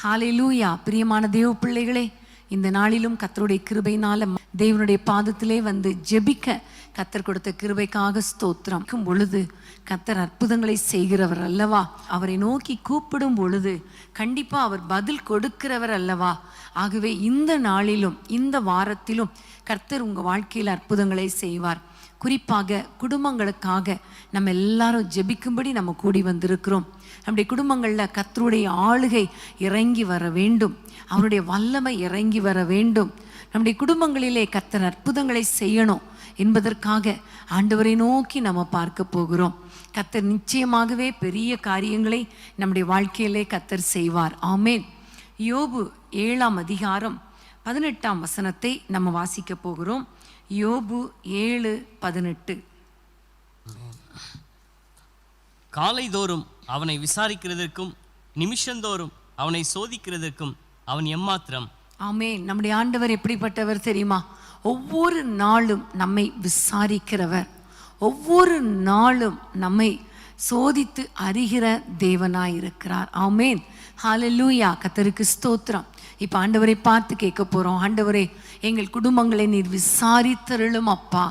ஹல்லேலூயா. பிரியமான தேவ பிள்ளைகளே, இந்த நாளிலும் கர்த்தருடைய கிருபையினால தேவனுடைய பாதத்திலே வந்து ஜெபிக்க கர்த்தர் கொடுத்த கிருபைக்காக ஸ்தோத்திரம். பொழுது கர்த்தர் அற்புதங்களை செய்கிறவர் அல்லவா? அவரை நோக்கி கூப்பிடும் பொழுது கண்டிப்பா அவர் பதில் கொடுக்கிறவர் அல்லவா? ஆகவே இந்த நாளிலும் இந்த வாரத்திலும் கர்த்தர் உங்க வாழ்க்கையில் அற்புதங்களை செய்வார். குறிப்பாக குடும்பங்களுக்காக நம்ம எல்லாரும் ஜெபிக்கும்படி நம்ம கூடி வந்திருக்கிறோம். நம்முடைய குடும்பங்களில் கர்த்தருடைய ஆளுகை இறங்கி வர வேண்டும், அவருடைய வல்லமை இறங்கி வர வேண்டும். நம்முடைய குடும்பங்களிலே கர்த்தர் அற்புதங்களை செய்யணும் என்பதற்காக ஆண்டவரை நோக்கி நம்ம பார்க்க போகிறோம். கர்த்தர் நிச்சயமாகவே பெரிய காரியங்களை நம்முடைய வாழ்க்கையிலே கர்த்தர் செய்வார். ஆமேன். யோபு 7ஆம் அதிகாரம் 18ஆம் வசனத்தை நம்ம வாசிக்க போகிறோம். யோபு 7:18. காலைதோறும் அவனை விசாரிக்கிறதற்கும் நிமிஷந்தோறும் அவனை சோதிக்கிறதற்கும் அவன் எம்மாத்திரம். ஆமென். நம்முடைய ஆண்டவர் எப்படிப்பட்டவர் தெரியுமா? ஒவ்வொரு நாளும் நம்மை விசாரிக்கிறவர், ஒவ்வொரு நாளும் நம்மை சோதித்து அறிகிற தேவனாயிருக்கிறார். ஆமென். ஹல்லேலூயா. கர்த்தருக்கு ஸ்தோத்திரம். இப்போ ஆண்டவரை பார்த்து கேட்க போகிறோம். ஆண்டவரே, எங்கள் குடும்பங்களை நீர் விசாரித்தருளும் அப்பா.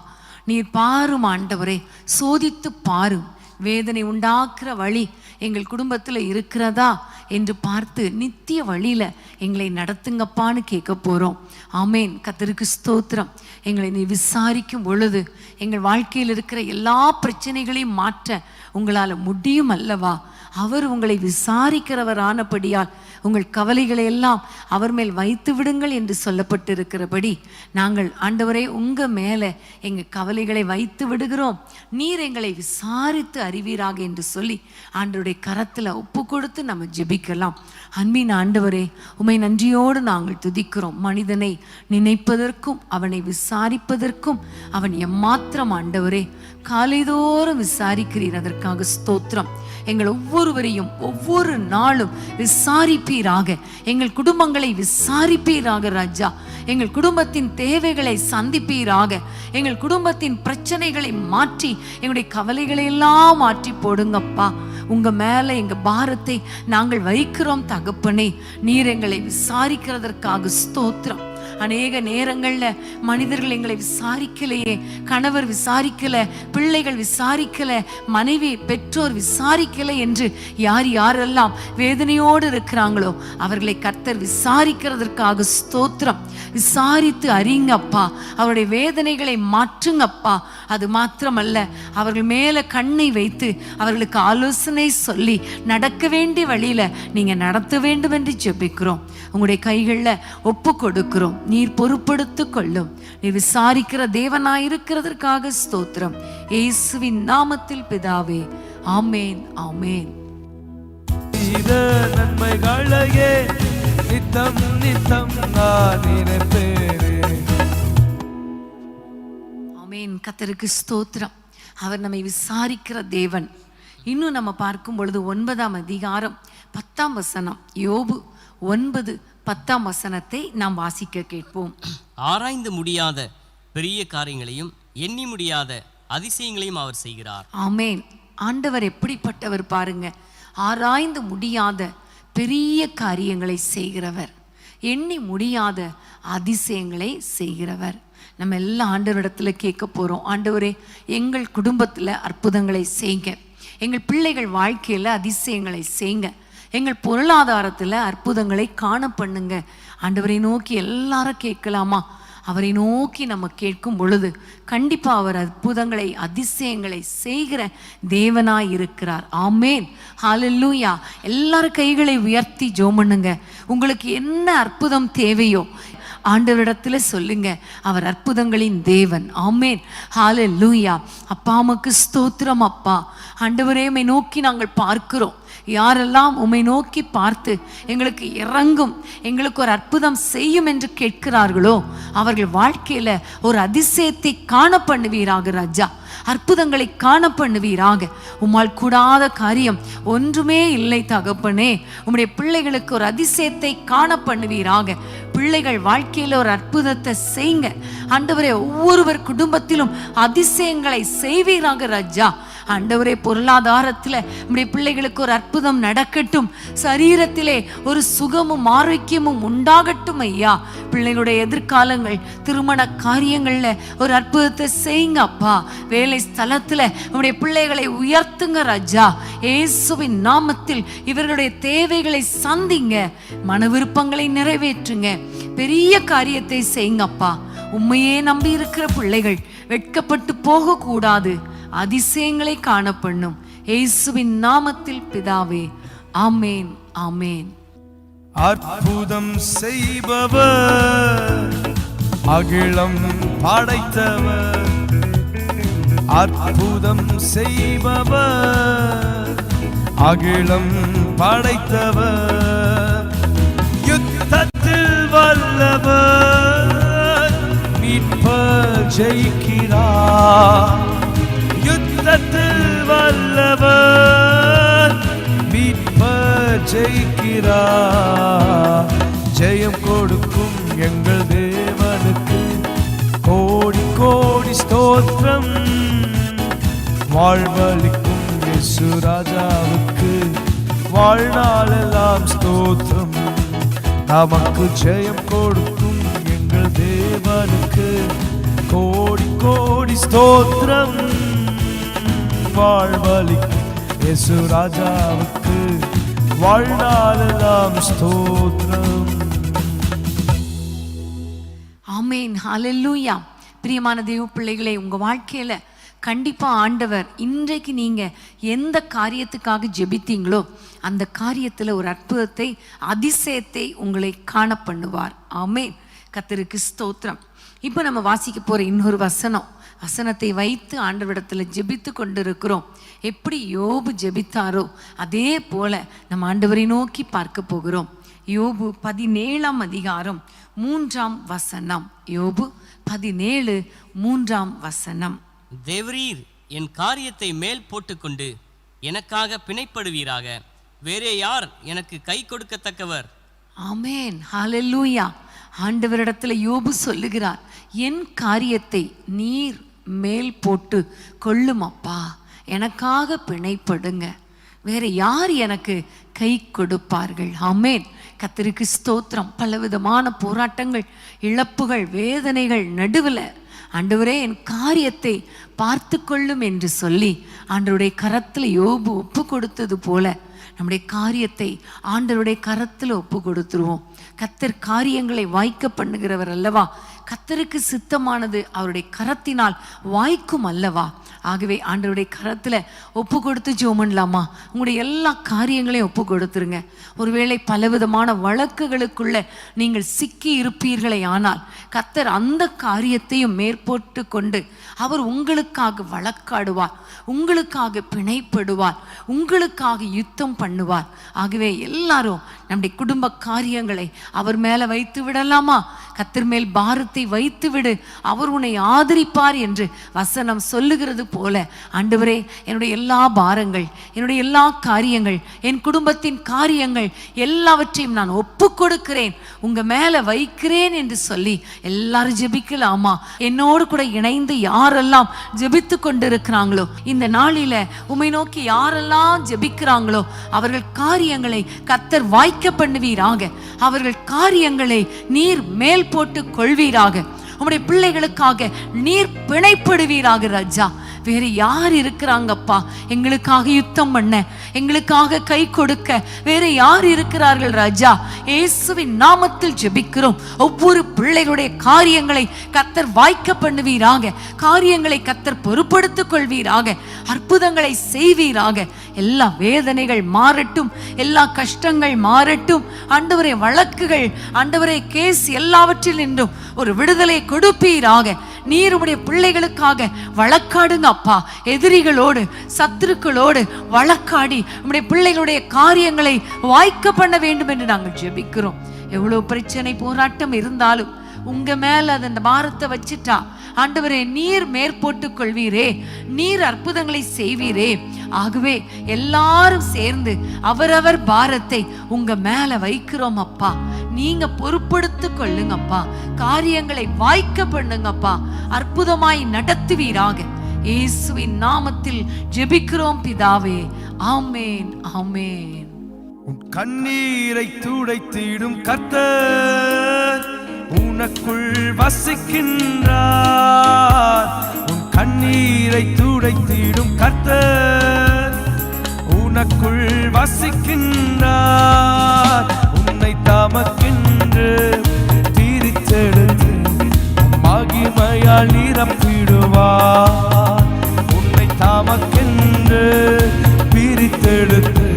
நீர் பாரும் ஆண்டவரே, சோதித்து பாரும். வேதனை உண்டாக்குற வழி எங்கள் குடும்பத்தில் இருக்கிறதா என்று பார்த்து நித்திய வழியில் எங்களை நடத்துங்கப்பான்னு கேட்க போகிறோம். ஆமேன். கர்த்தருக்கு ஸ்தோத்திரம். எங்களை நீ விசாரிக்கும் பொழுது எங்கள் வாழ்க்கையில் இருக்கிற எல்லா பிரச்சனைகளையும் மாற்ற உங்களால் முடியும் அல்லவா? அவர் உங்களை விசாரிக்கிறவரானபடியால் உங்கள் கவலைகளை எல்லாம் அவர் மேல் வைத்து விடுங்கள் என்று சொல்லப்பட்டிருக்கிறபடி நாங்கள் ஆண்டவரே உங்கள் மேலே எங்கள் கவலைகளை வைத்து விடுகிறோம், நீர் எங்களை விசாரித்து அறிவீராக என்று சொல்லி ஆண்டவருடைய கரத்தில் ஒப்பு கொடுத்து நம்ம ஜெபிக்கலாம். அன்பின் ஆண்டவரே, உம்மை நன்றியோடு நாங்கள் துதிக்கிறோம். மனிதனை நினைப்பதற்கும் அவனை விசாரிப்பதற்கும் அவன் எம்மாத்திரம் ஆண்டவரே. காலைதோறும் விசாரிக்கிறீர், அதற்காக ஸ்தோத்திரம். எங்கள் ஒவ்வொருவரையும் ஒவ்வொரு நாளும் விசாரிப்பீராக. எங்கள் குடும்பங்களை விசாரிப்பீராக ராஜா. எங்கள் குடும்பத்தின் தேவைகளை சந்திப்பீராக. எங்கள் குடும்பத்தின் பிரச்சனைகளை மாற்றி எங்களுடைய கவலைகளை எல்லாம் மாற்றி போடுங்கப்பா. உங்க மேல எங்க பாரத்தை நாங்கள் வைக்கிறோம் தகப்பனே. நீர் எங்களை விசாரிக்கிறதற்காக ஸ்தோத்திரம். அநேக நேரங்கள்ல மனிதர்கள் எங்களை விசாரிக்கலையே, கணவர் விசாரிக்கல, பிள்ளைகள் விசாரிக்கல, மனைவி பெற்றோர் விசாரிக்கல என்று யார் யாரெல்லாம் வேதனையோடு இருக்கிறாங்களோ அவர்களை கர்த்தர் விசாரிக்கிறதற்காக ஸ்தோத்திரம். விசாரித்து அறிங்கப்பா, அவருடைய வேதனைகளை மாற்றுங்கப்பா. அது மாத்திரமல்ல, அவர்கள் மேல கண்ணை வைத்து அவர்களுக்கு ஆலோசனை சொல்லி நடக்க வேண்டிய வழியில நீங்க நடத்த வேண்டும் என்று ஜெபிக்கிறோம். உங்களுடைய கைகளில் ஒப்பு கொடுக்கிறோம். நீர் பொறுப்படுத்து கொள்ளும். நீர் விசாரிக்கிற தேவனாயிருக்கிறதற்காக ஸ்தோத்திரம். இயேசுவின் நாமத்தில் பிதாவே, ஆமேன், ஆமேன். நன்மைகளையே நித்தம் நித்தம் நான் நினைப்பேன். ஆமேன். கர்த்தருக்கு ஸ்தோத்திரம். அவர் நம்மை விசாரிக்கிற தேவன். இன்னும் நம்ம பார்க்கும் பொழுது 9ஆம் அதிகாரம் 10ஆம் வசனம், யோபு 9:10 வசனத்தை நாம் வாசிக்க கேட்போம். ஆராய்ந்து முடியாத பெரிய காரியங்களையும் எண்ணி முடியாத அதிசயங்களையும் அவர் செய்கிறார். ஆமேன். ஆண்டவர் எப்படிப்பட்டவர் பாருங்க. ஆராய்ந்து முடியாத பெரிய காரியங்களை செய்கிறவர், எண்ணி முடியாத அதிசயங்களை செய்கிறவர். நம்ம எல்லா ஆண்டவரிடத்துல கேட்க போறோம். ஆண்டவரே, எங்கள் குடும்பத்தில் அற்புதங்களை செய்யுங்க, எங்கள் பிள்ளைகள் வாழ்க்கையில் அதிசயங்களை செய்யுங்க, எங்கள் பொருளாதாரத்தில் அற்புதங்களை காண பண்ணுங்க. ஆண்டவரை நோக்கி எல்லாரும் கேட்கலாமா? அவரை நோக்கி நம்ம கேட்கும் பொழுது கண்டிப்பா அவர் அற்புதங்களை அதிசயங்களை செய்கிற தேவனாய் இருக்கிறார். ஆமேன். ஹல்லேலூயா. எல்லாரும் கைகளை உயர்த்தி ஜெபம் பண்ணுங்க. உங்களுக்கு என்ன அற்புதம் தேவையோ ஆண்டவரிடத்துல சொல்லுங்க. அவர் அற்புதங்களின் தேவன். ஆமேன். ஹல்லேலூயா. அப்பா, உமக்கு ஸ்தோத்திரம் அப்பா. ஆண்டவரே, உம்மை நோக்கி நாங்கள் பார்க்கிறோம். யாரெல்லாம் உம்மை நோக்கி பார்த்து எங்களுக்கு இறங்கும், எங்களுக்கு ஒரு அற்புதம் செய்யும் என்று கேட்கிறார்களோ அவர்கள் வாழ்க்கையில ஒரு அதிசயத்தை காண பண்ணுவீராக ராஜா. அற்புதங்களை காண பண்ணுவீராக. உம்மால் கூடாத காரியம் ஒன்றுமே இல்லை தகப்பனே. உம்முடைய பிள்ளைகளுக்கு ஒரு அதிசயத்தை காண பண்ணுவீராக. பிள்ளைகள் வாழ்க்கையில ஒரு அற்புதத்தை செய்யுங்க ஆண்டவரே. ஒவ்வொருவர் குடும்பத்திலும் அதிசயங்களை செய்வீராக ராஜா. ஆண்டவரே, பொருளாதாரத்தில் நம்முடைய பிள்ளைகளுக்கு ஒரு அற்புதம் நடக்கட்டும். சரீரத்திலே ஒரு சுகமும் ஆரோக்கியமும் உண்டாகட்டும் ஐயா. பிள்ளைகளுடைய எதிர்காலங்கள், திருமண காரியங்கள்ல ஒரு அற்புதத்தை செய்யுங்க அப்பா. வேலை ஸ்தலத்துல நம்முடைய பிள்ளைகளை உயர்த்துங்க ராஜா. இயேசுவின் நாமத்தில் இவர்களுடைய தேவைகளை சந்திங்க, மன விருப்பங்களை நிறைவேற்றுங்க, பெரிய காரியத்தை செய்யுங்க அப்பா. உண்மையே நம்பி இருக்கிற பிள்ளைகள் வெட்கப்பட்டு போக கூடாது, அதிசயங்களை காணப்பண்ணும். இயேசுவின் நாமத்தில் பிதாவே, ஆமேன் ஆமேன். அற்புதம் செய்பவர், அகிலம் படைத்தவர், அற்புதம் செய்பவர், அகிலம் படைத்தவர், யுத்தத்தில் வல்லவர், மீட்பர் ஜெயிக்கிறார். யுத்தத்தில் வல்லவர், மீட்பர் ஜெயிக்கிறார். ஜெயம் கொடுக்கும் எங்கள் தேவனுக்கு கோடி கோடி ஸ்தோத்திரம். வாழ்வளிக்கும் இயேசு ராஜாவுக்கு வாழ்நாளெல்லாம் ஸ்தோத்திரம். நமக்கு ஜெயம் கொடுக்கும் எங்கள் தேவனுக்கு கோடி கோடி ஸ்தோத்திரம். வாழ்வளிக்கும் இயேசு ராஜாவுக்கு வாழ்நாளெல்லாம் ஸ்தோத்திரம். ஆமேன், ஹல்லேலூயா. பிரியமான தேவ பிள்ளைகளே, உங்க வாழ்க்கையில கண்டிப்பா ஆண்டவர் இன்றைக்கு நீங்க எந்த காரியத்துக்காக ஜெபித்தீங்களோ அந்த காரியத்துல ஒரு அற்புதத்தை, அதிசயத்தை உங்களை காண பண்ணுவார். ஆமேன், கர்த்தருக்கு ஸ்தோத்திரம். இப்போ நம்ம வாசிக்க போற இன்னொரு வசனத்தை வைத்து ஆண்டவரிடத்துல ஜெபித்து கொண்டிருக்கிறோம். எப்படி யோபு ஜெபித்தாரோ அதே போல நம்ம ஆண்டவரை நோக்கி பார்க்க போகிறோம். யோபு 17ஆம் அதிகாரம் 3ஆம் வசனம். யோபு 17:3ஆம் வசனம். தேவரீர் என் காரியத்தை மேல் போட்டுக்கொண்டு எனக்காக பிணைப்படுவீராக. வேறே யார் எனக்கு கை கொடுக்கத்தக்கவர்? ஆமேன், ஹல்லேலூயா. ஆண்டவரிடத்துல யோபு சொல்லுகிறார், என் காரியத்தை நீர் மேல் போட்டு கொள்ளும் அப்பா, எனக்காக பிணைப்படுங்க, வேற யார் எனக்கு கை கொடுப்பார்கள்? ஆமேன், கர்த்தருக்கு ஸ்தோத்திரம். பலவிதமான போராட்டங்கள், இழப்புகள், வேதனைகள் நடுவில் ஆண்டவரே என் காரியத்தை பார்த்து கொள்ளும் என்று சொல்லி ஆண்டவருடைய கரத்தில் யோபு ஒப்பு கொடுத்தது போல நம்முடைய காரியத்தை ஆண்டவருடைய கரத்தில் ஒப்பு கொடுத்துருவோம். கர்த்தர் காரியங்களை வாய்க்க பண்ணுகிறவர் அல்லவா? கர்த்தருக்கு சித்தமானது அவருடைய கரத்தினால் வாய்க்கும் அல்லவா? ஆகவே ஆண்டவருடைய கரத்தில் ஒப்பு கொடுத்து ஜெபம் பண்ணலாமா? உங்களுடைய எல்லா காரியங்களையும் ஒப்பு கொடுத்துருங்க. ஒருவேளை பலவிதமான வழக்குகளுக்குள்ள நீங்கள் சிக்கி இருப்பீர்களே, ஆனால் கர்த்தர் அந்த காரியத்தையும் மேற்போட்டு கொண்டு அவர் உங்களுக்காக வழக்காடுவார், உங்களுக்காக பிணைப்படுவார், உங்களுக்காக யுத்தம் பண்ணுவார். ஆகவே எல்லாரும் நம்முடைய குடும்ப காரியங்களை அவர் மேலே வைத்து விடலாமா? கர்த்தர் மேல் பாரத்தை வைத்து விடு, அவர் உன்னை ஆதரிப்பார் என்று வசனம் சொல்லுகிறது போல, ஆண்டவரே என்னுடைய எல்லா பாரங்கள், என்னுடைய எல்லா காரியங்கள், என் குடும்பத்தின் காரியங்கள் எல்லாவற்றையும் நான் ஒப்பு கொடுக்கிறேன், உங்க மேல வைக்கிறேன் என்று சொல்லி எல்லாரும் ஜெபிக்கலாமா? என்னோடு கூட இணைந்து யாரெல்லாம் ஜெபித்து கொண்டிருக்கிறாங்களோ, இந்த நாளில உம்மை நோக்கி யாரெல்லாம் ஜெபிக்கிறாங்களோ அவர்கள் காரியங்களை கர்த்தர் வாய்க்க பண்ணுவீராக, அவர்கள் காரியங்களை நீர் மேல் போட்டு கொள்வீராக, உம்முடைய பிள்ளைகளுக்காக நீர் பிணைப்படுவீராக ராஜா. வேறு யார் இருக்கிறாங்கப்பா எங்களுக்காக யுத்தம் பண்ண, எங்களுக்காக கை கொடுக்க? வேறு யார் இருக்கிறார்கள் ராஜா? இயேசுவின் நாமத்தில் ஜெபிக்கிறோம். ஒவ்வொரு பிள்ளைகளுடைய காரியங்களை கர்த்தர் வாய்க்க பண்ணுவீராக, காரியங்களை கர்த்தர் பொறுப்படுத்திக் கொள்வீராக, அற்புதங்களை செய்வீராக. எல்லா வேதனைகள் மாறட்டும், எல்லா கஷ்டங்கள் மாறட்டும். ஆண்டவரே வழக்குகள், ஆண்டவரே கேஸ், எல்லாவற்றில் நின்றும் ஒரு விடுதலை கொடுப்பீராக. நீர் உடைய பிள்ளைகளுக்காக வழக்காடுங்க அப்பா. எதிரிகளோடு, சத்துருக்களோடு வழக்காடி உடைய பிள்ளைகளுடைய காரியங்களை வாய்க்க பண்ண வேண்டும் என்று நாங்கள் ஜெபிக்கிறோம். எவ்வளவு பிரச்சனை போராட்டம் இருந்தாலும் உங்க மேல அந்த பாரத்தை வச்சுட்டா, ஆண்டவரே நீர் மேற்போட்டுக் கொள்வீரே, நீர் அற்புதங்களை செய்வீரே. ஆகவே எல்லாரும் சேர்ந்து அவரவர் பாரத்தை உங்க மேல வைக்கிறோம் அப்பா. நீங்க பொறுப்படுத்து கொள்ளுங்கப்பா, காரியங்களை வாய்க்க பண்ணுங்கப்பா, அற்புதமாய் நடத்துவீராக. இயேசுவின் நாமத்தில் ஜெபிக்கிறோம் பிதாவே, ஆமென் ஆமென். உன் கண்ணீரை துடைத்திடும் கர்த்தர் உனக்குள் வசிக்கின்றார். உன் கண்ணீரை துடைத்திடும் கர்த்தர் உனக்குள் வசிக்கின்றார். உன்னை தமக்கென்று பிரித்தெடுத்து மகிமையால் நிரப்பிடுவார். உன்னை தமக்கென்று பிரித்தெடுத்து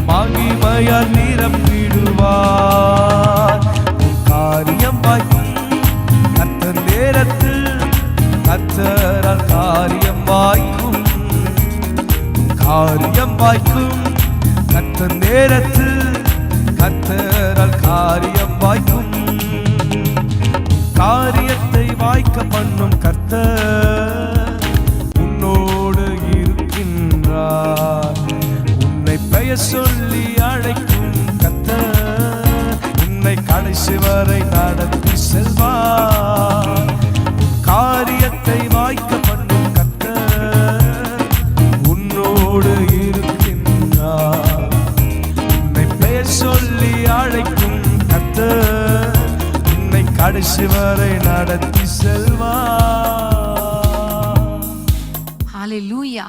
மகிமையால் நிரப்பிடுவார். உன் காரியம் வாய்க்கும் கர்த்தர் நேரத்தில், கர்த்தரால் காரியம் வாய்க்கும். காரியம் வாய்க்கும் கர்த்தர் நேரத்தில், கர்த்தரால் காரியம் வாய்க்கும். காரியத்தை வாய்க்க பண்ணும் கர்த்தர் உன்னோடு இருக்கின்றார். உன்னை பெயர் சொல்லி அழைக்கும் கர்த்தர் உன்னை கடைசி வரை நடத்தி செல்வார். காரியத்தை வாய்க்க பண்ணும் கர்த்தர் உன்னோடு இருக்கின்றார். உன்னை பெயர் சொல்லி அழைக்கும் கர்த்தர் உன்னை கடைசி வரை நடத்தி செல்வார். ஹல்லேலூயா,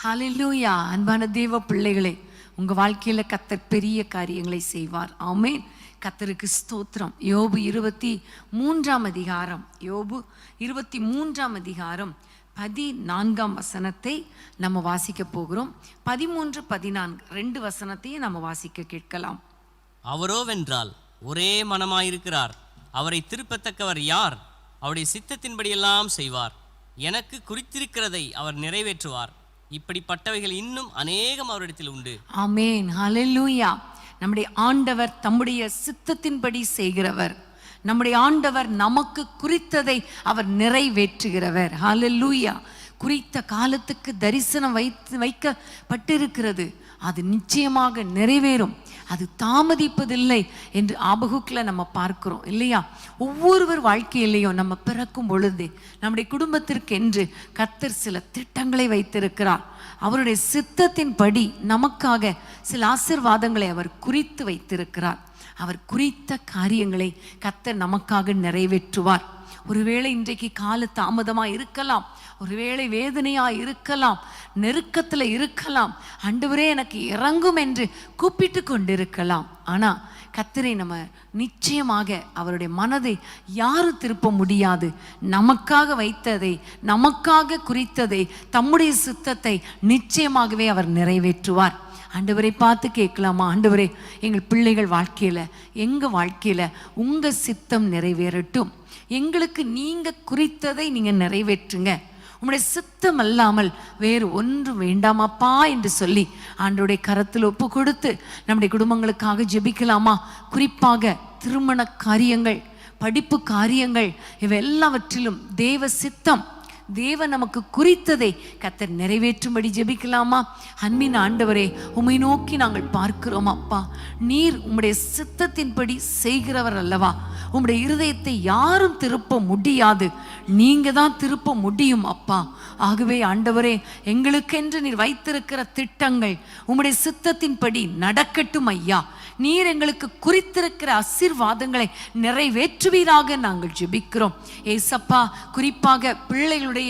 ஹல்லேலூயா. அன்பான தேவ பிள்ளைகளே, உங்க வாழ்க்கையில கர்த்தர் பெரிய காரியங்களை செய்வார். ஆமென். கர்த்தருக்கு ஸ்தோத்திரம். யோபு 23 அதிகாரம், யோபு 23 அதிகாரம் 14 வசனத்தை நம்ம வாசிக்க போகிறோம். 13, 14 2 வசனத்தையும் நம்ம வாசிக்க கேட்கலாம். அவரோவென்றால் ஒரே மனமாயிருக்கிறார், அவரை திருப்பத்தக்கவர் யார்? அவருடைய சித்தத்தின்படியெல்லாம் செய்வார். எனக்கு குறித்திருக்கிறதை அவர் நிறைவேற்றுவார். இப்படிப்பட்டவைகள் இன்னும் அநேகம் அவரிடத்தில் உண்டு. ஆமென், ஹல்லேலூயா. நம்முடைய ஆண்டவர் தம்முடைய சித்தத்தின்படி செய்கிறவர். நம்முடைய ஆண்டவர் நமக்கு குறித்ததை அவர் நிறைவேற்றுகிறவர். ஹல்லேலூயா. குறித்த காலத்துக்கு தரிசனம் வைக்கப்பட்டிருக்கிறது, அது நிச்சயமாக நிறைவேறும், அது தாமதிப்பதில்லை என்று ஆபகுக்கில் நம்ம பார்க்கிறோம் இல்லையா? ஒவ்வொருவர் வாழ்க்கையிலையும் நம்ம பிறக்கும் பொழுதே நம்முடைய குடும்பத்திற்கு என்று கர்த்தர் சில திட்டங்களை வைத்திருக்கிறார். அவருடைய சித்தத்தின்படி நமக்காக சில ஆசீர்வாதங்களை அவர் குறித்து வைத்திருக்கிறார். அவர் குறித்த காரியங்களை கர்த்தர் நமக்காக நிறைவேற்றுவார். ஒருவேளை இன்றைக்கு கால தாமதமா இருக்கலாம், ஒருவேளை வேதனையா இருக்கலாம், நெருக்கத்துல இருக்கலாம், ஆண்டவரே எனக்கு இறங்கும் என்று கூப்பிட்டு கொண்டிருக்கலாம். ஆனா கர்த்தரை நம்ம நிச்சயமாக அவருடைய மனதை யாரும் திருப்ப முடியாது. நமக்காக வைத்ததை, நமக்காக குறித்ததை, தம்முடைய சித்தத்தை நிச்சயமாகவே அவர் நிறைவேற்றுவார். ஆண்டவரை பார்த்து கேட்கலாமா? ஆண்டவரே, எங்கள் பிள்ளைகள் வாழ்க்கையில, எங்க வாழ்க்கையில உங்க சித்தம் நிறைவேறட்டும், எங்களுக்கு நீங்க குறித்ததை நீங்க நிறைவேற்றுங்க, உம்முடைய சித்தம் அல்லாமல் வேறு ஒன்றும் வேண்டாமப்பா என்று சொல்லி ஆண்டவருடைய கரத்தில் ஒப்பு கொடுத்து நம்முடைய குடும்பங்களுக்காக ஜெபிக்கலாமா? குறிப்பாக திருமண காரியங்கள், படிப்பு காரியங்கள், இவை எல்லாவற்றிலும் தேவ சித்தம், தேவன் நமக்கு குறித்ததை கர்த்தர் நிறைவேற்றும்படி ஜெபிக்கலாமா? அன்பின் ஆண்டவரே, உம்மை நோக்கி நாங்கள் பார்க்கிறோம் அப்பா. நீர் உம்முடைய சித்தத்தின்படி செய்கிறவர் அல்லவா? உம்முடைய இருதயத்தை யாரும் திருப்ப முடியாது, நீங்க தான் திருப்ப முடியும் அப்பா. ஆகவே ஆண்டவரே, எங்களுக்கென்று நீர் வைத்திருக்கிற திட்டங்கள் உம்முடைய சித்தத்தின்படி நடக்கட்டும் ஐயா. நீர் எங்களுக்கு குறித்திருக்கிற ஆசீர்வாதங்களை நிறைவேற்றுவீராக நாங்கள் ஜெபிக்கிறோம் ஏசப்பா. குறிப்பாக பிள்ளைகளுடைய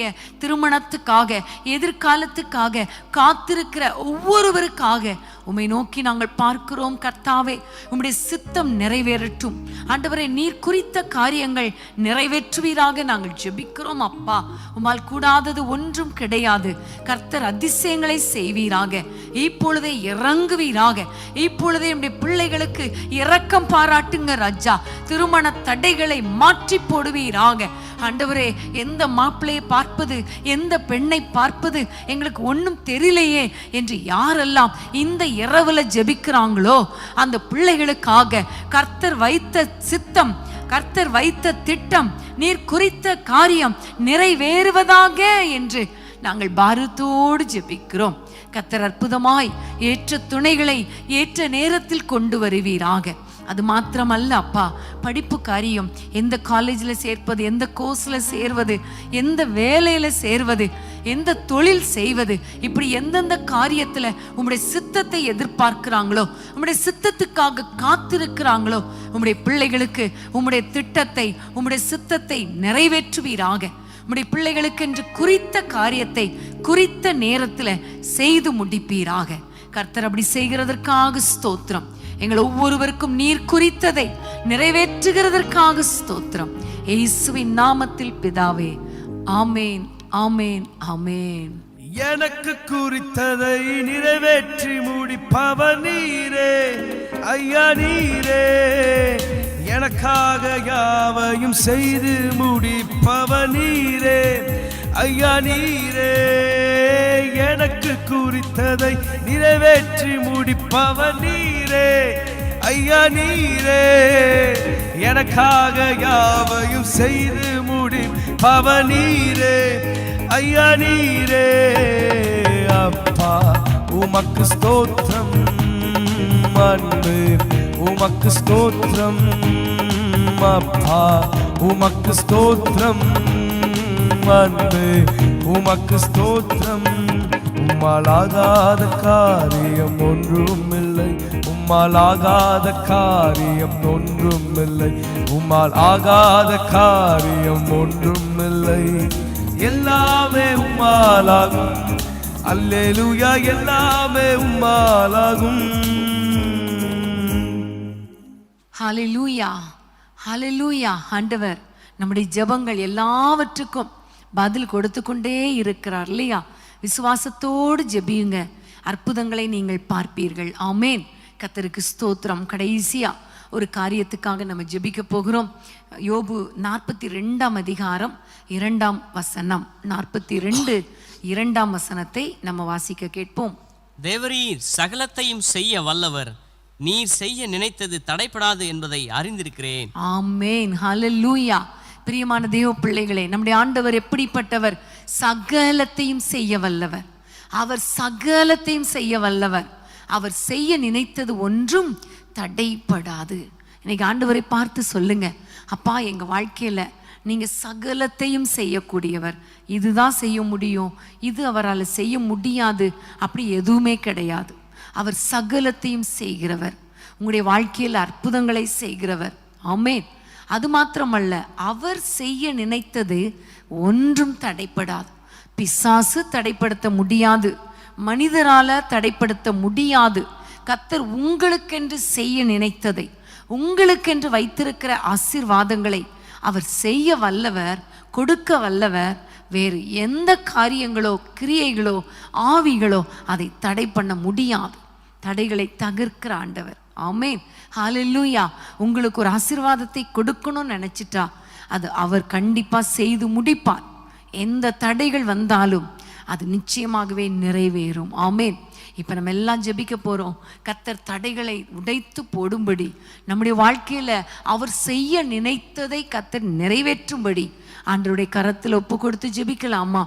திருமணத்துக்காக, எதிர்காலத்துக்காக காத்திருக்கிற ஒவ்வொருவருக்காக உம்மை நோக்கி நாங்கள் பார்க்கிறோம் கர்த்தாவே. உம்முடைய சித்தம் நிறைவேறட்டும் ஆண்டவரே. நீர் குறித்த காரியங்கள் நிறைவேற்றுவீராக நாங்கள் ஜெபிக்கிறோம் அப்பா. உம்மால் கூடாதது ஒன்றும் கிடையாது. கர்த்தர் அதிசயங்களை செய்வீராக, இப்பொழுதே இறங்குவீராக, இப்பொழுதே நம்முடைய பிள்ளைகளுக்கு இரக்கம் பாராட்டுங்க ராஜா. திருமண தடைகளை மாற்றி போடுவீராக ஆண்டவரே. எந்த மாப்பிள்ளையை பார்ப்பது, எந்த பெண்ணை பார்ப்பது, எங்களுக்கு ஒன்றும் தெரியலையே என்று யாரெல்லாம் இந்த இரவுல ஜெபிக்கிறாங்களோ அந்த பிள்ளைகளுக்காக கர்த்தர் வைத்த சித்தம், கர்த்தர் வைத்த திட்டம், நீர் குறித்த காரியம் நிறைவேறுவதாக என்று நாங்கள் பாரத்தோடு ஜெபிக்கிறோம். கர்த்தர் அற்புதமாய் ஏற்ற துணைகளை ஏற்ற நேரத்தில் கொண்டு வருவீராக. அது மாத்திரமல்ல அப்பா, படிப்பு காரியம், எந்த காலேஜில் சேர்ப்பது, எந்த கோர்ஸில் சேர்வது, எந்த வேலையில் சேர்வது, எந்த தொழில் செய்வது, இப்படி எந்தெந்த காரியத்தில் உம்முடைய சித்தத்தை எதிர்பார்க்கிறாங்களோ, உம்முடைய சித்தத்துக்காக காத்திருக்கிறாங்களோ, உம்முடைய பிள்ளைகளுக்கு உம்முடைய திட்டத்தை உம்முடைய சித்தத்தை நிறைவேற்றுவீராக. உம்முடைய பிள்ளைகளுக்கு என்று குறித்த காரியத்தை குறித்த நேரத்தில் செய்து முடிப்பீராக. கர்த்தர் அப்படி செய்கிறதற்காக ஸ்தோத்திரம். எங்கள் ஒவ்வொருவருக்கும் நீர் குறித்ததை நிறைவேற்றுகிறதற்காக ஸ்தோத்திரம். இயேசுவின் நாமத்தில் பிதாவே, ஆமேன், ஆமேன், ஆமேன். எனக்கு குறித்ததை நிறைவேற்றி முடிப்பவர் நீரே, ஐயா நீரே. எனக்காக யாவையும் செய்து முடிப்பவர் நீரே, ஐயா நீரே. எனக்கு குறித்ததை நிறைவேற்றி முடிப்பவர் நீரே, ஐயா நீரே. எனக்காக யாவையும் செய்து முடிப்பவர் நீரே, ஐயா நீரே. அப்பா உமக்கு ஸ்தோத்திரம், அன்பு உமக்கு ஸ்தோத்திரம். அப்பா உமக்கு ஸ்தோத்திரம், அன்பு உமக்கு ஸ்தோத்திரம். உம்மால் ஆகாத காரியம் ஒன்றும் இல்லை, உம்மால் ஆகாத காரியம் ஒன்றும் இல்லை, உம்மால் ஆகாத காரியம் ஒன்றும் இல்லை. எல்லாமே உம்மாலாகும், அல்லேலூயா, எல்லாமே உம்மாலாகும். ஹல்லேலூயா, ஹல்லேலூயா. ஆண்டவர் நம்முடைய ஜெபங்கள் எல்லாவற்றுக்கும் பதில் கொடுத்து கொண்டே இருக்கிறார் இல்லையா? விசுவாசத்தோடு ஜெபியுங்க, அற்புதங்களை நீங்கள் பார்ப்பீர்கள். ஆமேன். கர்த்தருக்கு ஸ்தோத்திரம். கடைசியா ஒரு காரியத்துக்காக நம்ம ஜெபிக்க போகிறோம். யோபு 42 அதிகாரம் 2 வசனம், 42 2 வசனத்தை நம்ம வாசிக்க கேட்போம். தேவரீர் சகலத்தையும் செய்ய வல்லவர், நீர் செய்ய நினைத்தது தடைப்படாது என்பதை அறிந்திருக்கிறேன். ஆமேன், ஹல்லேலூயா. பிரியமான தேவ பிள்ளைகளே, நம்முடைய ஆண்டவர் எப்படிப்பட்டவர்? சகலத்தையும் செய்ய வல்லவர். அவர் சகலத்தையும் செய்ய வல்லவர். அவர் செய்ய நினைத்தது ஒன்றும் தடைப்படாது. இன்னைக்கு ஆண்டவரை பார்த்து சொல்லுங்க, அப்பா எங்க வாழ்க்கையில நீங்க சகலத்தையும் செய்யக்கூடியவர். இதுதான் செய்ய முடியும், இது அவரால் செய்ய முடியாது, அப்படி எதுவுமே கிடையாது. அவர் சகலத்தையும் செய்கிறவர், உங்களுடைய வாழ்க்கையில் அற்புதங்களை செய்கிறவர். ஆமேன். அது மாத்திரமல்ல, அவர் செய்ய நினைத்தது ஒன்றும் தடைப்படாது. பிசாசு தடைப்படுத்த முடியாது, மனிதரால தடைப்படுத்த முடியாது. கர்த்தர் உங்களுக்கென்று செய்ய நினைத்ததை, உங்களுக்கென்று வைத்திருக்கிற ஆசீர்வாதங்களை அவர் செய்ய வல்லவர், கொடுக்க வல்லவர். வேறு எந்த காரியங்களோ கிரியைகளோ ஆவிகளோ அதை தடை பண்ண முடியாது. தடைகளை தகர்க்கிற ஆண்டவர். ஆமேன், ஹல்லேலூயா. உங்களுக்கு ஒரு ஆசீர்வாதத்தை கொடுக்கணும்னு நினைச்சிட்டா அது அவர் கண்டிப்பா செய்து முடிப்பார். எந்த தடைகள் வந்தாலும் அது நிச்சயமாகவே நிறைவேறும். ஆமேன். இப்போ நம்ம எல்லாம் ஜெபிக்க போகிறோம். கர்த்தர் தடைகளை உடைத்து போடும்படி, நம்முடைய வாழ்க்கையில் அவர் செய்ய நினைத்ததை கர்த்தர் நிறைவேற்றும்படி ஆண்டவருடைய கரத்தில் ஒப்பு கொடுத்து ஜெபிக்கலாமா?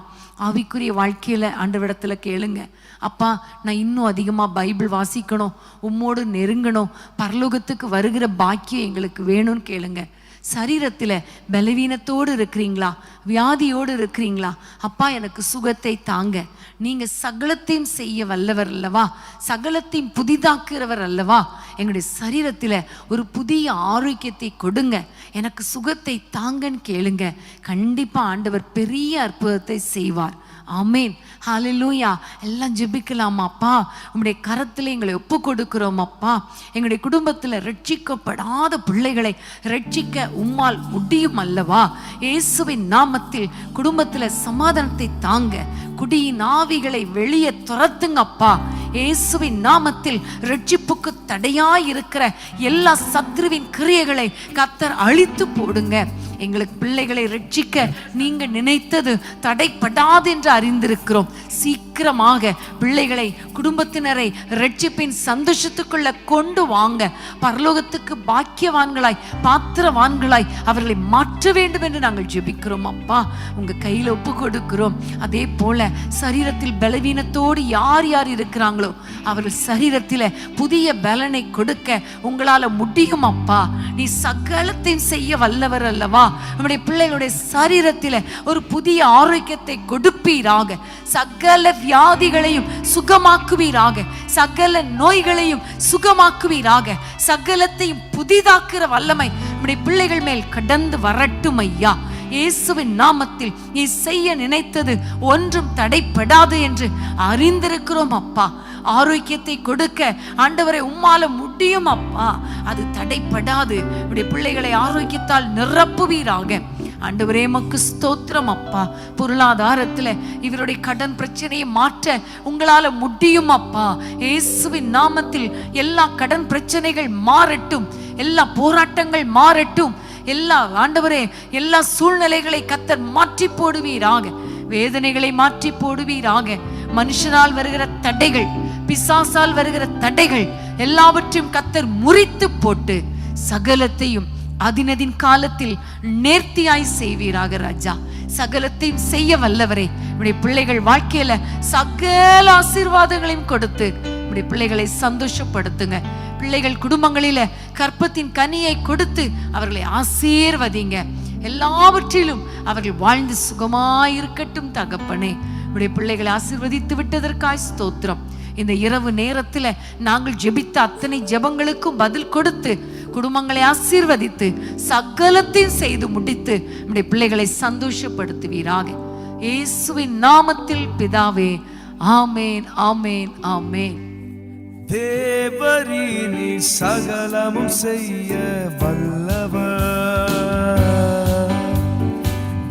ஆவிக்குரிய வாழ்க்கையில் ஆண்டவரிடத்தில் கேளுங்க, அப்பா நான் இன்னும் அதிகமாக பைபிள் வாசிக்கணும், உம்மோடு நெருங்கணும், பரலோகத்துக்கு வருகிற பாக்கியம் எங்களுக்கு வேணும்னு கேளுங்க. சரீரத்தில் பலவீனத்தோடு இருக்கிறீங்களா, வியாதியோடு இருக்கிறீங்களா? அப்பா எனக்கு சுகத்தை தாங்க. நீங்கள் சகலத்தையும் செய்ய வல்லவர் அல்லவா, சகலத்தையும் புதிதாக்குறவர் அல்லவா? எங்களுடைய சரீரத்தில் ஒரு புதிய ஆரோக்கியத்தை கொடுங்க, எனக்கு சுகத்தை தாங்கன்னு கேளுங்க. கண்டிப்பாக ஆண்டவர் பெரிய அற்புதத்தை செய்வார். ஆமேன், ஹல்லேலூயா. எல்லாம் ஜெபிக்கலாமா? அப்பா உம்முடைய கரத்தில் எங்களை ஒப்பு கொடுக்கிறோம். அப்பா எங்களுடைய குடும்பத்தில் ரட்சிக்கப்படாத பிள்ளைகளை ரட்சிக்க உம்மால் முடியும் அல்லவா? இயேசுவின் நாமத்தில் குடும்பத்தில் சமாதானத்தை தாங்க, குடியின் ஆவிகளை வெளியே துரத்துங்க அப்பா. இயேசுவின் நாமத்தில் ரட்சிப்புக்கு தடையாய் இருக்கிற எல்லா சத்ருவின் கிரியைகளை கர்த்தர் அழித்து போடுங்க. எங்களுக்கு பிள்ளைகளை ரட்சிக்க நீங்க நினைத்தது தடைப்படாது என்று அறிந்திருக்கிறோம். சீக்கிரமாக பிள்ளைகளை, குடும்பத்தினரை ரட்சிப்பின் சந்தோஷத்துக்குள்ள கொண்டு வாங்க. பரலோகத்துக்கு பாக்கியவான்களாய், பாத்திரவான்களாய் அவர்களை மாற்ற வேண்டும் என்று நாங்கள் ஜெபிக்கிறோம். அப்பா, உங்க கையில ஒப்பு கொடுக்கிறோம். அதே போல சரீரத்தில் பலவீனத்தோடு யார் யார் இருக்கிறாங்களோ அவர்கள் சரீரத்தில் புதிய பலனை கொடுக்க உங்களால முடியும். அப்பா, நீ சகலத்தையும் செய்ய வல்லவர் அல்லவா? நம்முடைய பிள்ளைகளுடைய சரீரத்தில் ஒரு புதிய ஆரோக்கியத்தை கொடுப்பீராக. சகல வியாதிகளையும் சுகமாக்குவீராக. சகல நோய்களையும் சுகமாக்குவீராக. சகலத்தையும் புதிதாக்குற வல்லமை நம்முடைய பிள்ளைகள் மேல் கடந்து வரட்டும் ஐயா. இயேசுவின் நாமத்தில் நீ செய்ய நினைத்தது ஒன்றும் தடைப்படாது என்று அறிந்திருக்கிறோம் அப்பா. ஆரோக்கியத்தை கொடுக்க ஆண்டவரை உம்மால முடியும் அப்பா. அது தடைப்படாது. உடைய பிள்ளைகளை ஆரோக்கியத்தால் நிரப்புவீராக. ஆண்டவரே, உமக்கு ஸ்தோத்திரம் அப்பா. பொருளாதாரத்துல இவருடைய கடன் பிரச்சனையை மாற்ற உங்களால முடியும் அப்பா. இயேசுவின் நாமத்தில் எல்லா கடன் பிரச்சனைகள் மாறட்டும். எல்லா போராட்டங்கள் மாறட்டும். எல்லா ஆண்டவரே, எல்லா சூழ்நிலைகளை கர்த்தர் மாற்றி போடுவீராக. வேதனைகளை மாற்றி போடுவீராக. மனுஷனால் வருகிற தடைகள், பிசாசால் வருகிற தடைகள் எல்லாவற்றையும் கர்த்தர் முறித்து போட்டு சகலத்தையும் அதினதின் காலத்தில் நேர்த்தியாய் செய்வீராக ராஜா. சகலத்தையும் செய்ய வல்லவரே, நம்முடைய பிள்ளைகள் வாழ்க்கையில சகல ஆசீர்வாதங்களையும் கொடுத்து நம்முடைய பிள்ளைகளை சந்தோஷப்படுத்துங்க. பிள்ளைகள் குடும்பங்களில கற்பத்தின் கனியை கொடுத்து அவர்களை ஆசீர்வதிங்க. எல்லாவற்றிலும் அவர்கள் வாழ்ந்து சுகமாயிருக்கட்டும் தகப்பனே. நம்முடைய பிள்ளைகளை ஆசீர்வதித்து விட்டதற்காய் ஸ்தோத்திரம். இந்த இரவு நேரத்துல நாங்கள் ஜெபித்த அத்தனை ஜெபங்களுக்கும் பதில் கொடுத்து குடும்பங்களை ஆசீர்வதித்து சகலத்தையும் செய்து முடித்து நம்முடைய பிள்ளைகளை சந்தோஷப்படுத்துவீராக. இயேசுவின் நாமத்தில் பிதாவே, ஆமேன், ஆமேன், ஆமேன். தேவரீனி சகலமும் செய்ய வல்லவர்.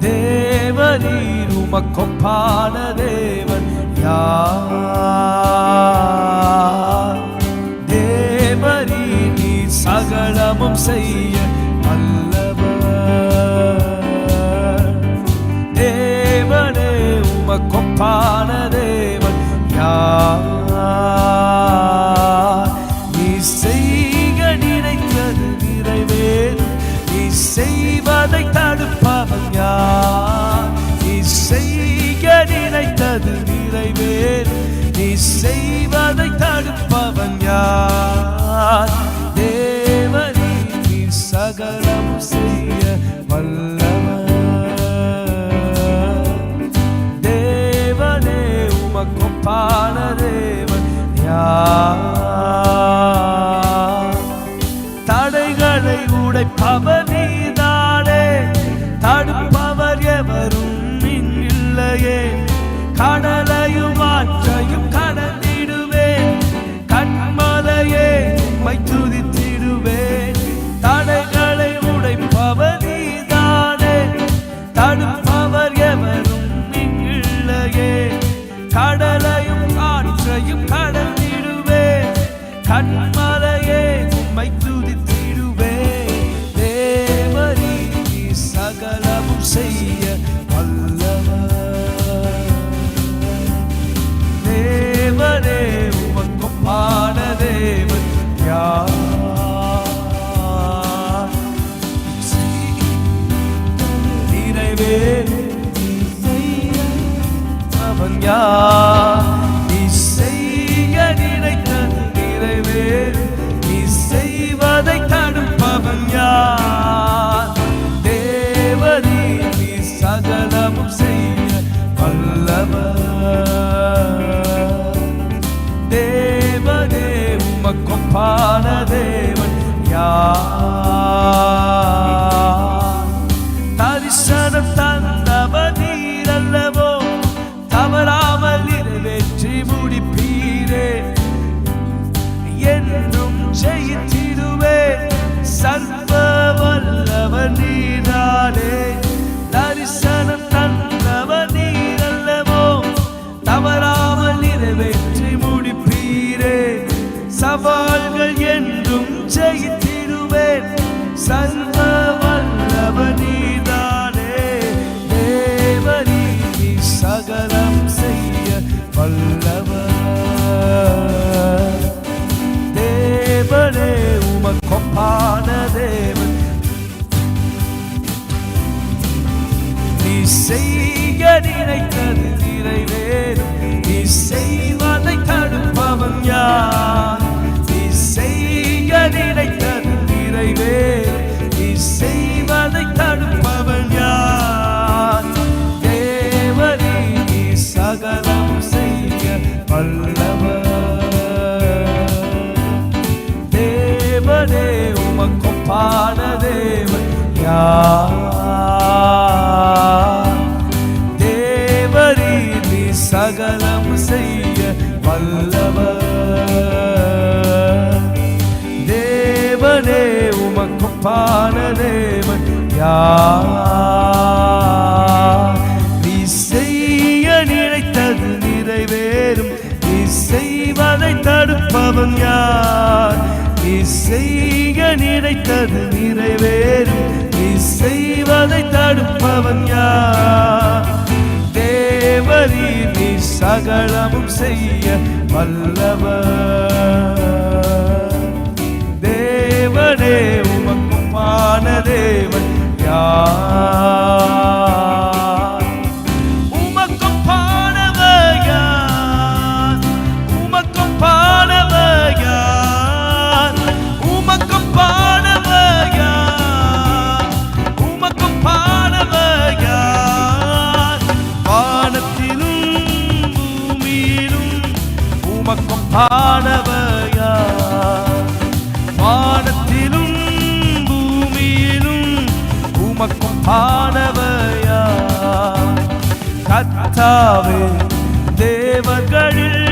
தேவரீர் உமக்கொப்பான தேவன் யார்? தேவரீனி சகலமும் செய்ய வல்லவர். தேவனே உமக்கொப்பான தேவன் யார்? நீ செய்ய நினைத்தது நிறைவேறும். நீ செய்வதை தடுப்பவன் யார்? நீ செய்ய நினைத்தது நிறைவேறும். நீ செய்வதை தடுப்பவன் யார்? தேவனே நீ சகலம் செய்ய வல்லவர். தேவனே உமக்கொப்பான தேவன் யார்? தடைகளை உடைப்பவர் நீதானே. தடுப்பவர் எவரும் இல்லையே. கடலையும் ஆற்றையும் கடந்திடுவேன். கண்மலையே உம்மை துதித்திடுவேன். தடைகளை உடைப்பவர் நீதானே. தடுப்பவர் எவரும் இல்லையே. கடலையும் ஆற்றையும் கடந்திடுவேன். கண்மலையே உம்மை துதித்திடுவேன். தேவரீ சகலமும் செய்ய வல்லவர். தேவனே உமக்கொப்பான தேவன் யார்? நிறைவேறும் யார்? நீ செய்ய நினைத்தது நிறைவேறும். நீ செய்வதை தடுப்பவன் யார்? தேவனே நீ சகலமும் செய்ய வல்லவர். தேவனே உமக்கொப்பான தேவன் யார்? தரிசனம் தந்தவர் நீர் அல்லவோ. தவறாமல் நிறைவேற்றி முடிப்பீரே. என்றும் ஜெயித்திடுவேன். சர்வ வல்லவர் நீரானே. தரிசனம் தந்தவர் நீர் அல்லவோ. தவறாமல் நிறைவேற்றி முடிப்பீரே. சவால்கள் என்றும் ஜெயித்திடுவேன். சர்வ செய்ய நினைத்தது நிறைவேறும். நீ செய்வதை தடுப்பவன் யார்? நீ செய்ய நினைத்தது நிறைவேறும். நீ செய்வதை தடுப்பவன் யார்? தேவனே நீ சகலம் செய்ய வல்லவர். தேவனே உமக்கொப்பான தேவன் யார்? தேவனே நீ சகலம் செய்ய வல்லவர். தேவனே உமக்கொப்பான தேவன் யார்? நீ செய்ய நினைத்தது நிறைவேறும். நீ செய்வதை தடுப்பவன் யார்? நீ செய்ய நினைத்தது நிறைவேறும். நீ செய்வதை தடுப்பவன் யார்? தேவரீ நீ சகலமும் செய்ய வல்லவர். தேவனே உமக்குமான தேவன் யார்? உமக்குப்பானவர் யார்? உமக்குப்பானவர் யார்? உமக்குப்பானவர் யார்? உமக்குப்பானவர் யார்? வானத்திலும் பூமியிலும் உமக்குப்பானவர் யார்? வானத்திலும் பூமியிலும் உமக்குப்பானவர் யார்? கர்த்தாவே தேவர்களில்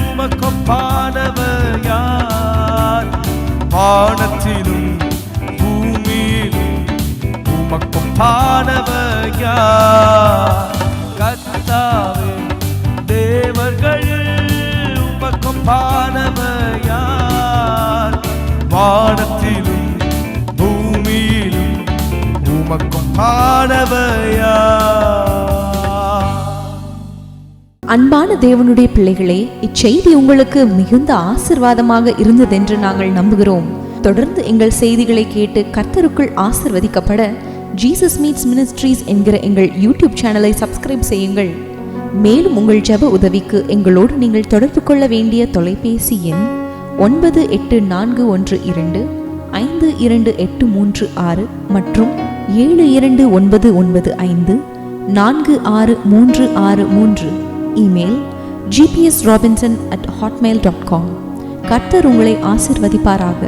உமக்கொப்பானவர் யார்? வானத்திலும் பூமியிலும் உமக்கொப்பானவர் யார்? கர்த்தாவே தேவர்களில் உமக்கொப்பானவர் யார்? வானத்திலும் பூமியிலும் உமக்கொப்பானவர் யார்? அன்பான தேவனுடைய பிள்ளைகளே, இச்செய்தி உங்களுக்கு மிகுந்த ஆசீர்வாதமாக இருந்ததென்று நாங்கள் நம்புகிறோம். தொடர்ந்து எங்கள் செய்திகளை கேட்டு கர்த்தருக்குள் ஆசீர்வதிக்கப்பட ஜீசஸ் மீட்ஸ் மினிஸ்ட்ரீஸ் என்கிற எங்கள் யூடியூப் சேனலை சப்ஸ்கிரைப் செய்யுங்கள். மேலும் உங்கள் ஜெப உதவிக்கு எங்களோடு நீங்கள் தொடர்பு கொள்ள வேண்டிய தொலைபேசி எண் 9842252836 மற்றும் 7299546363. Email gpsrobinson@hotmail.com. கர்த்தர் உங்களை ஆசீர்வதிப்பாராக.